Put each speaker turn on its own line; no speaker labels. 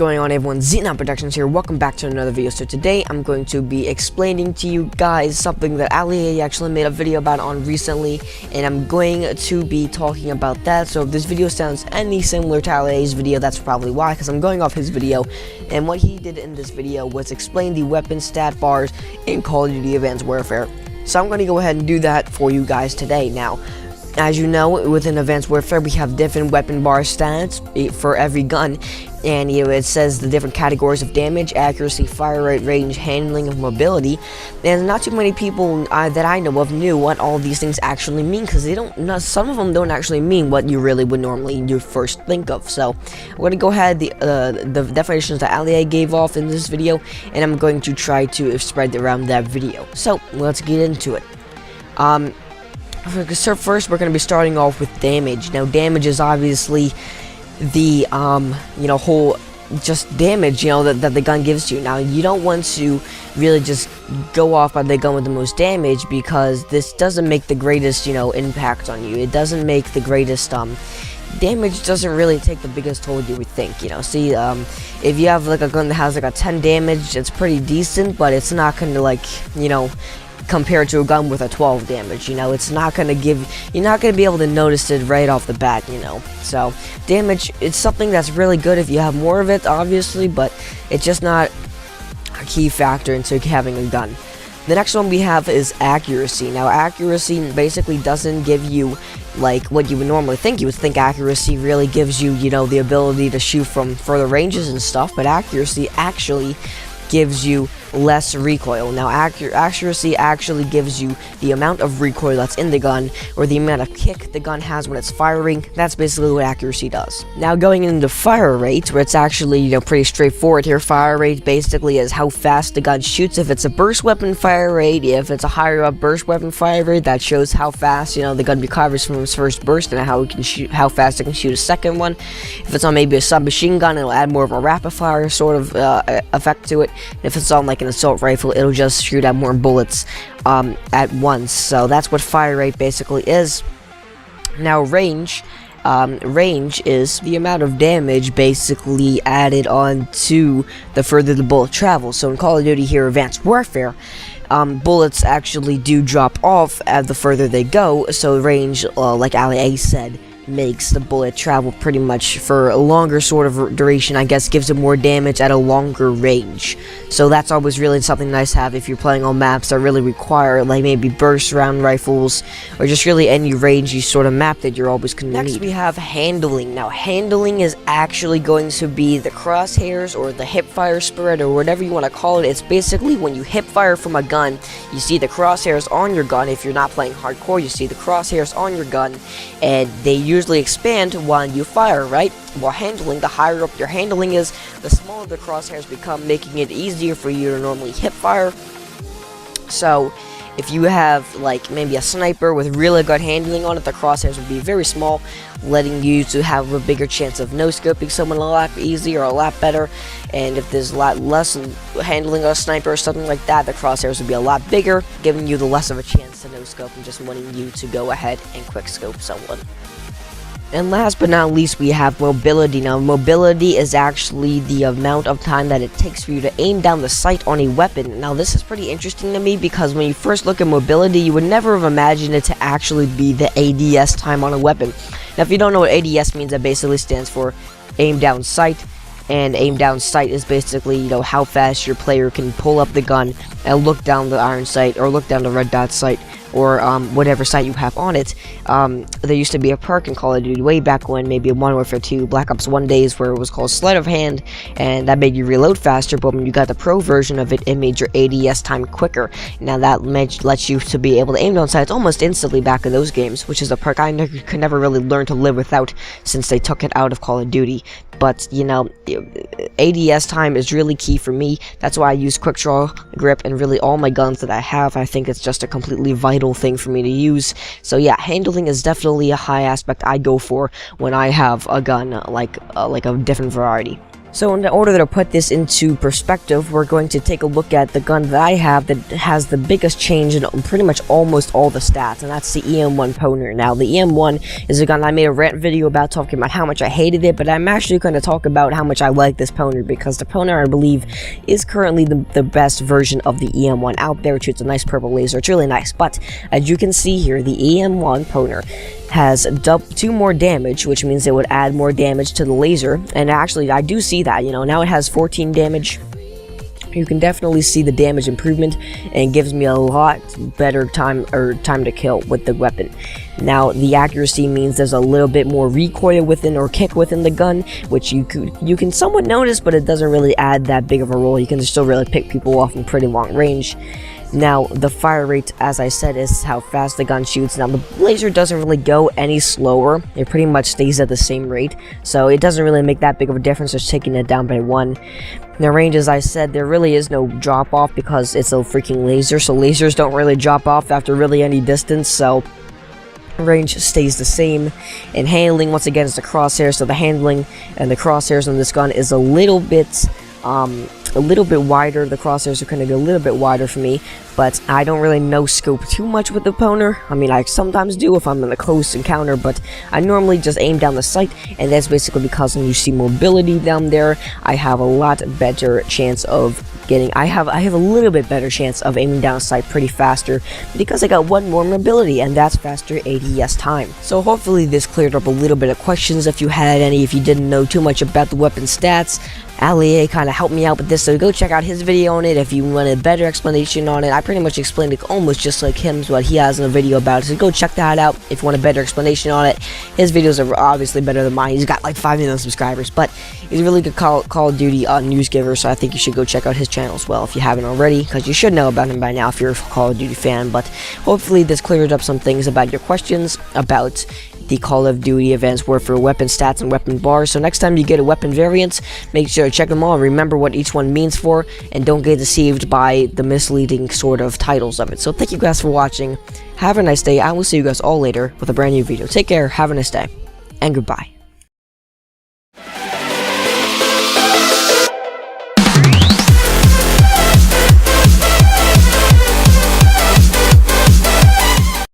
going on, everyone? XenoGenesis Productions here. Welcome back to another video. So today I'm going to be explaining to you guys something that Ali actually made a video about on recently, and I'm going to be talking about that. So if this video sounds any similar to Ali's video, that's probably why, because I'm going off his video. And what he did in this video was explain the weapon stat bars in Call of Duty Advanced Warfare. So I'm going to go ahead and do that for you guys today. Now, as you know, within Advanced Warfare, we have different weapon bar stats for every gun, and it says the different categories of damage, accuracy, fire rate, range, handling, and mobility. And not too many people that I know of knew what all these things actually mean, because they don't. Some of them don't actually mean what you really would normally first think of. So I'm going to go ahead the definitions that Ali gave off in this video, and I'm going to try to spread around that video. So let's get into it. So first, we're going to be starting off with damage. Now, damage is obviously the, whole just damage, that the gun gives you. Now, you don't want to really just go off by the gun with the most damage, because this doesn't make the greatest, impact on you. It doesn't make the greatest, damage doesn't really take the biggest toll you would think, See, if you have, like, a gun that has, like, a 10 damage, it's pretty decent, but it's not going to, compared to a gun with a 12 damage, it's not going to give, you're not going to be able to notice it right off the bat, So, damage, it's something that's really good if you have more of it, obviously, but it's just not a key factor into having a gun. The next one we have is accuracy. Now, accuracy basically doesn't give you, like, what you would normally think. You would think accuracy really gives you, the ability to shoot from further ranges and stuff, but accuracy actually gives you less recoil. Now, accuracy actually gives you the amount of recoil that's in the gun, or the amount of kick the gun has when it's firing. That's basically what accuracy does. Now, going into fire rate, where it's actually, pretty straightforward here. Fire rate basically is how fast the gun shoots. If it's a burst weapon, fire rate. If it's a higher up burst weapon, fire rate, that shows how fast, the gun recovers from its first burst, and how fast it can shoot a second one. If it's on maybe a submachine gun, it'll add more of a rapid fire sort of effect to it. And if it's on, like, an assault rifle, it'll just shoot out more bullets at once. So that's what fire rate basically is. Now, range is the amount of damage basically added on to the further the bullet travels. So in Call of Duty here, Advanced Warfare, bullets actually do drop off as the further they go. So range, like Ali said, makes the bullet travel pretty much for a longer sort of duration, I guess, gives it more damage at a longer range. So that's always really something nice to have if you're playing on maps that really require, like, maybe burst round rifles, or just really any range you sort of map that you're always going to need. Next we have handling. Now, handling is actually going to be the crosshairs, or the hipfire spread, or whatever you want to call it. It's basically when you hipfire from a gun, you see the crosshairs on your gun. If you're not playing hardcore, you see the crosshairs on your gun, and they usually expand while you fire, right? While handling, the higher up your handling is, the smaller the crosshairs become, making it easier for you to normally hip fire. So if you have, like, maybe a sniper with really good handling on it, the crosshairs would be very small, letting you to have a bigger chance of no-scoping someone a lot easier, or a lot better. And if there's a lot less handling a sniper or something like that, the crosshairs would be a lot bigger, giving you the less of a chance to no-scope and just wanting you to go ahead and quick-scope someone. And last but not least, we have mobility. Now, mobility is actually the amount of time that it takes for you to aim down the sight on a weapon. Now, this is pretty interesting to me, because when you first look at mobility, you would never have imagined it to actually be the ADS time on a weapon. Now, if you don't know what ADS means, that basically stands for aim down sight. And aim down sight is basically, how fast your player can pull up the gun and look down the iron sight, or look down the red dot sight, or whatever sight you have on it. There used to be a perk in Call of Duty way back when, maybe in Modern Warfare 2, Black Ops 1 days, where it was called Sleight of Hand, and that made you reload faster. But when you got the pro version of it, it made your ADS time quicker. Now that lets you to be able to aim down sights almost instantly back in those games, which is a perk I could never really learn to live without, since they took it out of Call of Duty. But, ADS time is really key for me. That's why I use quick draw, grip, and really all my guns that I have. I think it's just a completely vital thing for me to use. So yeah, handling is definitely a high aspect I go for when I have a gun, like a different variety. So in order to put this into perspective, we're going to take a look at the gun that I have that has the biggest change in pretty much almost all the stats, and that's the EM1 Poner. Now, the EM1 is a gun I made a rant video about, talking about how much I hated it, but I'm actually going to talk about how much I like this Poner, because the Poner, I believe, is currently the best version of the EM1 out there. It shoots a nice purple laser. It's really nice, but as you can see here, the EM1 Poner has 2 more damage, which means it would add more damage to the laser, and actually I do see that, you know, now it has 14 damage. You can definitely see the damage improvement, and gives me a lot better time to kill with the weapon. Now, the accuracy means there's a little bit more recoil within, or kick within the gun, which you can somewhat notice, but it doesn't really add that big of a role. You can still really pick people off in pretty long range. Now, the fire rate, as I said, is how fast the gun shoots. Now, the laser doesn't really go any slower. It pretty much stays at the same rate, so it doesn't really make that big of a difference, just taking it down by 1. Now, range, as I said, there really is no drop-off because it's a freaking laser, so lasers don't really drop off after really any distance, so range stays the same. And handling, once again, is the crosshairs, so the handling and the crosshairs on this gun is a little bit wider. The crosshairs are going to go a little bit wider for me, but I don't really no scope too much with the Poner. I mean, I sometimes do if I'm in a close encounter, but I normally just aim down the sight, and that's basically because when you see mobility down there, I have a lot better chance of getting, I have a little bit better chance of aiming down sight pretty faster, because I got 1 more mobility, and that's faster ADS time. So hopefully this cleared up a little bit of questions if you had any, if you didn't know too much about the weapon stats. Ali kind of helped me out with this, so go check out his video on it if you want a better explanation on it. I pretty much explained it almost just like him, what he has in a video about it, so go check that out if you want a better explanation on it. His videos are obviously better than mine. He's got like 5 million subscribers, but he's a really good Call of Duty news giver, so I think you should go check out his channel as well if you haven't already, because you should know about him by now if you're a Call of Duty fan. But hopefully this cleared up some things about your questions about the Call of Duty events were for weapon stats and weapon bars. So next time you get a weapon variant, make sure to check them all and remember what each one means for, and don't get deceived by the misleading sort of titles of it. So thank you guys for watching. Have a nice day. I will see you guys all later with a brand new video. Take care, have a nice day, and goodbye.